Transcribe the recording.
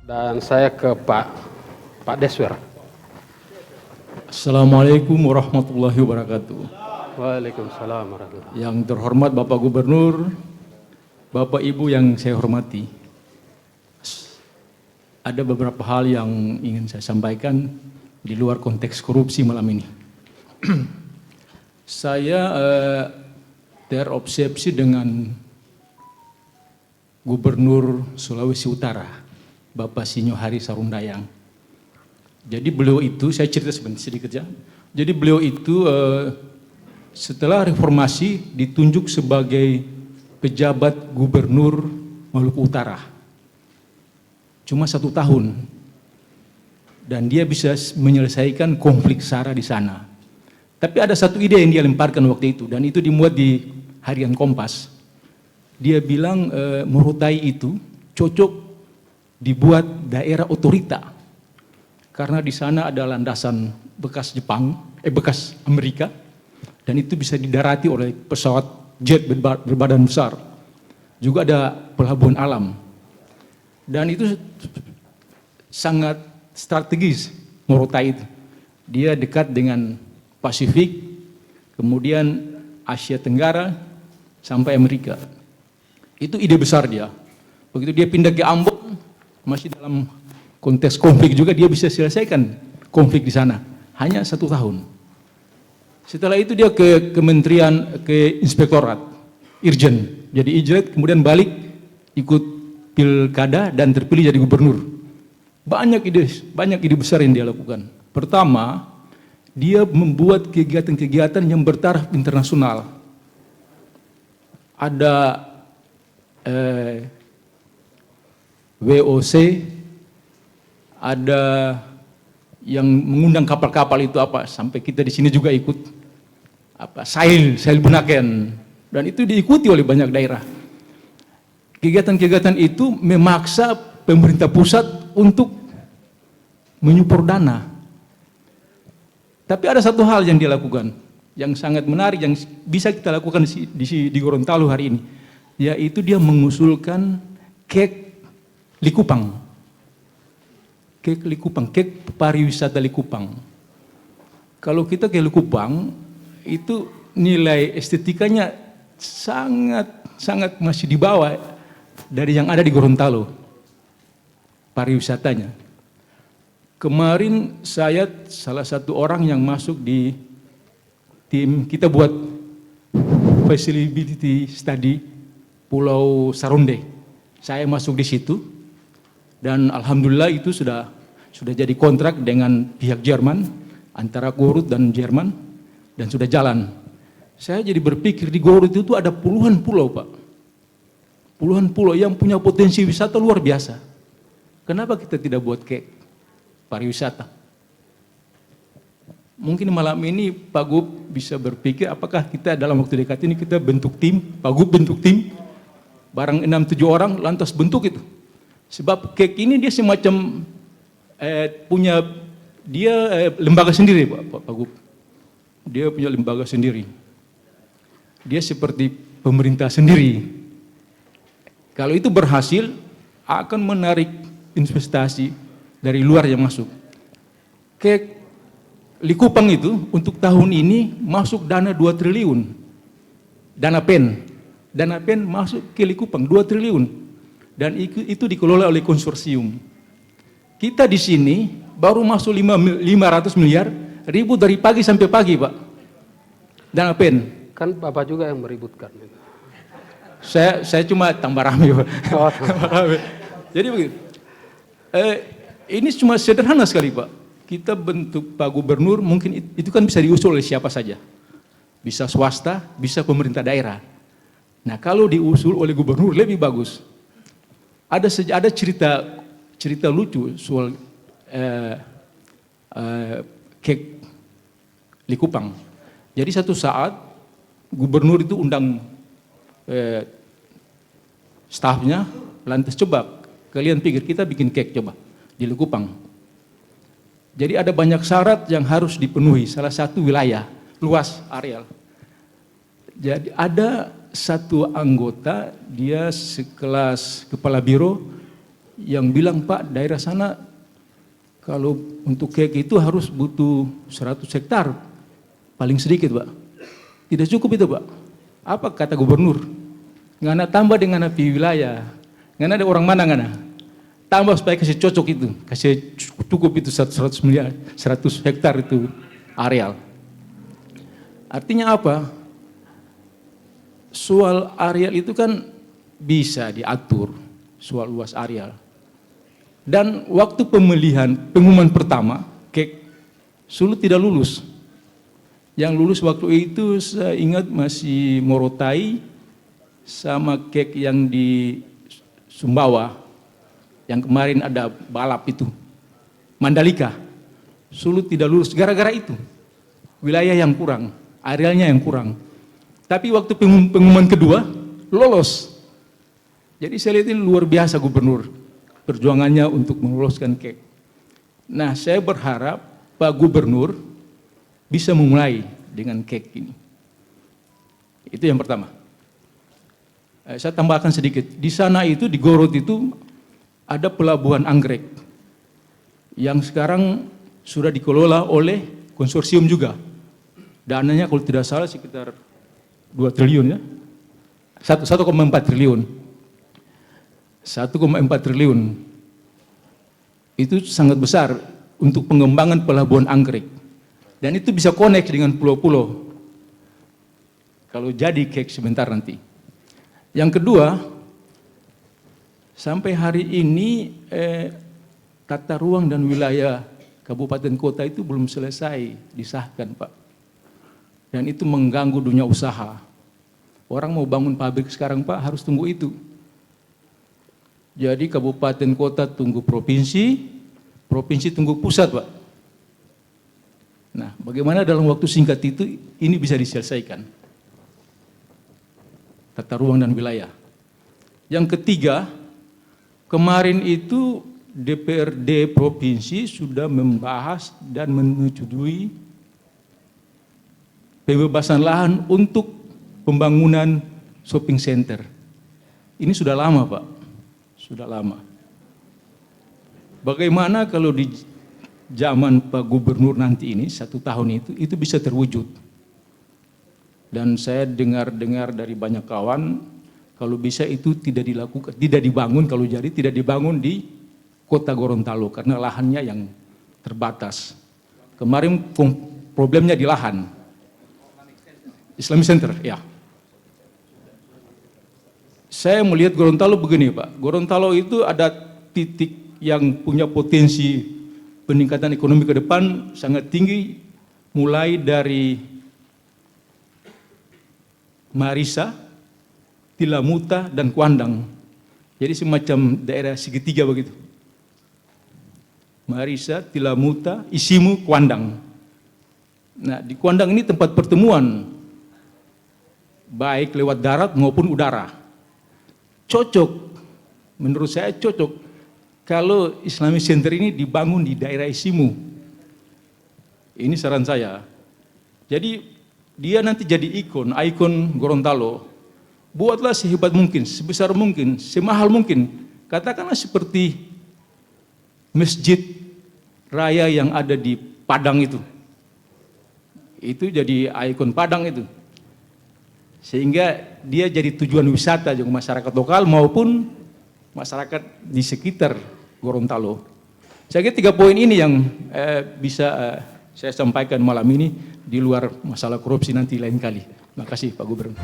Dan saya ke Pak Deswer. Assalamualaikum warahmatullahi wabarakatuh. Waalaikumsalam warahmatullahi wabarakatuh. Yang terhormat Bapak Gubernur, Bapak Ibu yang saya hormati. Ada beberapa hal yang ingin saya sampaikan di luar konteks korupsi malam ini. Saya terobsesi dengan Gubernur Sulawesi Utara, Bapak Sinyo Hari Sarundayang. Jadi beliau itu, saya cerita sedikit ya. Jadi beliau itu setelah reformasi ditunjuk sebagai pejabat Gubernur Maluku Utara. Cuma 1 tahun. Dan dia bisa menyelesaikan konflik SARA di sana. Tapi ada satu ide yang dia lemparkan waktu itu, dan itu dimuat di Harian Kompas. Dia bilang Morotai itu cocok dibuat daerah otorita. Karena di sana ada landasan bekas bekas Amerika, dan itu bisa didarati oleh pesawat jet berbadan besar. Juga ada pelabuhan alam. Dan itu sangat strategis Morotai itu. Dia dekat dengan Pasifik, kemudian Asia Tenggara, sampai Amerika. Itu ide besar dia. Begitu dia pindah ke Ambon, masih dalam konteks konflik juga, dia bisa selesaikan konflik di sana. Hanya 1 tahun. Setelah itu dia ke kementerian, ke inspektorat, Irjen. Jadi Irjen, kemudian balik ikut pilkada dan terpilih jadi gubernur. Banyak ide besar yang dia lakukan. Pertama, dia membuat kegiatan-kegiatan yang bertaraf internasional. Ada WOC, ada yang mengundang kapal-kapal itu apa, sampai kita di sini juga ikut apa, Sail Bunaken, dan itu diikuti oleh banyak daerah. Kegiatan-kegiatan itu memaksa pemerintah pusat untuk menyupport dana. Tapi ada satu hal yang dia lakukan, yang sangat menarik, yang bisa kita lakukan di Gorontalo hari ini, yaitu dia mengusulkan kek Likupang. Kek Likupang, kek pariwisata Likupang. Kalau kita ke Likupang, itu nilai estetikanya sangat masih di bawah dari yang ada di Gorontalo, pariwisatanya. Kemarin saya salah satu orang yang masuk di tim, kita buat feasibility study Pulau Sarunde. Saya masuk di situ, dan alhamdulillah itu sudah jadi kontrak dengan pihak Jerman, antara Gorut dan Jerman, dan sudah jalan. Saya jadi berpikir di Gorut itu ada puluhan pulau, Pak. Puluhan pulau yang punya potensi wisata luar biasa. Kenapa kita tidak buat kek pariwisata? Mungkin malam ini Pak Gub bisa berpikir apakah kita dalam waktu dekat ini kita bentuk tim, Pak Gub bentuk tim, barang 6-7 orang lantas bentuk itu. Sebab kek ini dia semacam punya dia lembaga sendiri, Pak Gub. Dia punya lembaga sendiri. Dia seperti pemerintah sendiri. Kalau itu berhasil, akan menarik investasi dari luar yang masuk. Kek Likupang itu untuk tahun ini masuk dana 2 triliun. Dana PEN. Dana PEN masuk ke Likupang 2 triliun. Dan itu dikelola oleh konsorsium. Kita di sini baru masuk 500 miliar, ribut dari pagi sampai pagi, Pak. Dana PEN. Kan Bapak juga yang meributkan. Saya cuma tambah rame, Pak. Oh. Jadi begitu. Ini cuma sederhana sekali, Pak. Kita bentuk Pak Gubernur, mungkin itu kan bisa diusul oleh siapa saja. Bisa swasta, bisa pemerintah daerah. Nah, kalau diusul oleh gubernur lebih bagus. Ada cerita lucu soal kek Likupang. Jadi satu saat gubernur itu undang stafnya, lantas coba kalian pikir kita bikin kek coba di Likupang. Jadi ada banyak syarat yang harus dipenuhi, salah satu wilayah, luas areal. Jadi ada satu anggota, dia sekelas kepala biro, yang bilang, Pak, daerah sana kalau untuk kek itu harus butuh 100 hektar, paling sedikit, Pak. Tidak cukup itu, Pak. Apa kata gubernur? Ngana tambah dengan api wilayah. Ngana ada orang mana ngana? Tambah supaya kasih cocok itu, kasih cukup itu 100 miliar, 100 hektar itu areal. Artinya apa? Soal areal itu kan bisa diatur, soal luas areal. Dan waktu pemilihan, pengumuman pertama, kek Sulut tidak lulus. Yang lulus waktu itu saya ingat masih Morotai sama kek yang di Sumbawa, yang kemarin ada balap itu, Mandalika. Sulut tidak lulus gara-gara itu. Wilayah yang kurang, arealnya yang kurang. Tapi waktu pengumuman kedua, lolos. Jadi saya lihat ini luar biasa gubernur, perjuangannya untuk meloloskan kek. Nah, saya berharap Pak Gubernur bisa memulai dengan kek ini. Itu yang pertama. Saya tambahkan sedikit. Di sana itu, di Gorod itu, ada pelabuhan anggrek yang sekarang sudah dikelola oleh konsorsium juga. Dananya kalau tidak salah sekitar 2 triliun ya. 1,4 triliun. 1,4 triliun. Itu sangat besar untuk pengembangan pelabuhan anggrek. Dan itu bisa connect dengan pulau-pulau. Kalau jadi kek sebentar nanti. Yang kedua, sampai hari ini tata ruang dan wilayah kabupaten kota itu belum selesai disahkan, Pak. Dan itu mengganggu dunia usaha. Orang mau bangun pabrik sekarang, Pak, harus tunggu itu. Jadi kabupaten kota tunggu provinsi, provinsi tunggu pusat, Pak. Nah, bagaimana dalam waktu singkat itu ini bisa diselesaikan? Tata ruang dan wilayah. Yang ketiga, kemarin itu DPRD provinsi sudah membahas dan menyetujui pembebasan lahan untuk pembangunan shopping center. Ini sudah lama, Pak. Sudah lama. Bagaimana kalau di zaman Pak Gubernur nanti ini, 1 tahun itu bisa terwujud. Dan saya dengar-dengar dari banyak kawan, kalau bisa itu tidak dilakukan, tidak dibangun, kalau jadi tidak dibangun di kota Gorontalo, karena lahannya yang terbatas. Kemarin problemnya di lahan. Islamic Center, ya. Saya melihat Gorontalo begini, Pak. Gorontalo itu ada titik yang punya potensi peningkatan ekonomi ke depan sangat tinggi, mulai dari Marisa, Tilamuta, dan Kuandang. Jadi semacam daerah segitiga begitu. Marisa, Tilamuta, Isimu, Kuandang. Nah, di Kuandang ini tempat pertemuan, baik lewat darat maupun udara. Cocok, menurut saya cocok, kalau Islamic Center ini dibangun di daerah Isimu. Ini saran saya. Jadi, dia nanti jadi ikon Gorontalo. Buatlah sehebat mungkin, sebesar mungkin, semahal mungkin. Katakanlah seperti masjid raya yang ada di Padang itu. Itu jadi ikon Padang itu. Sehingga dia jadi tujuan wisata juga masyarakat lokal maupun masyarakat di sekitar Gorontalo. Saya kira 3 poin ini yang bisa saya sampaikan malam ini, di luar masalah korupsi nanti lain kali. Terima kasih Pak Gubernur.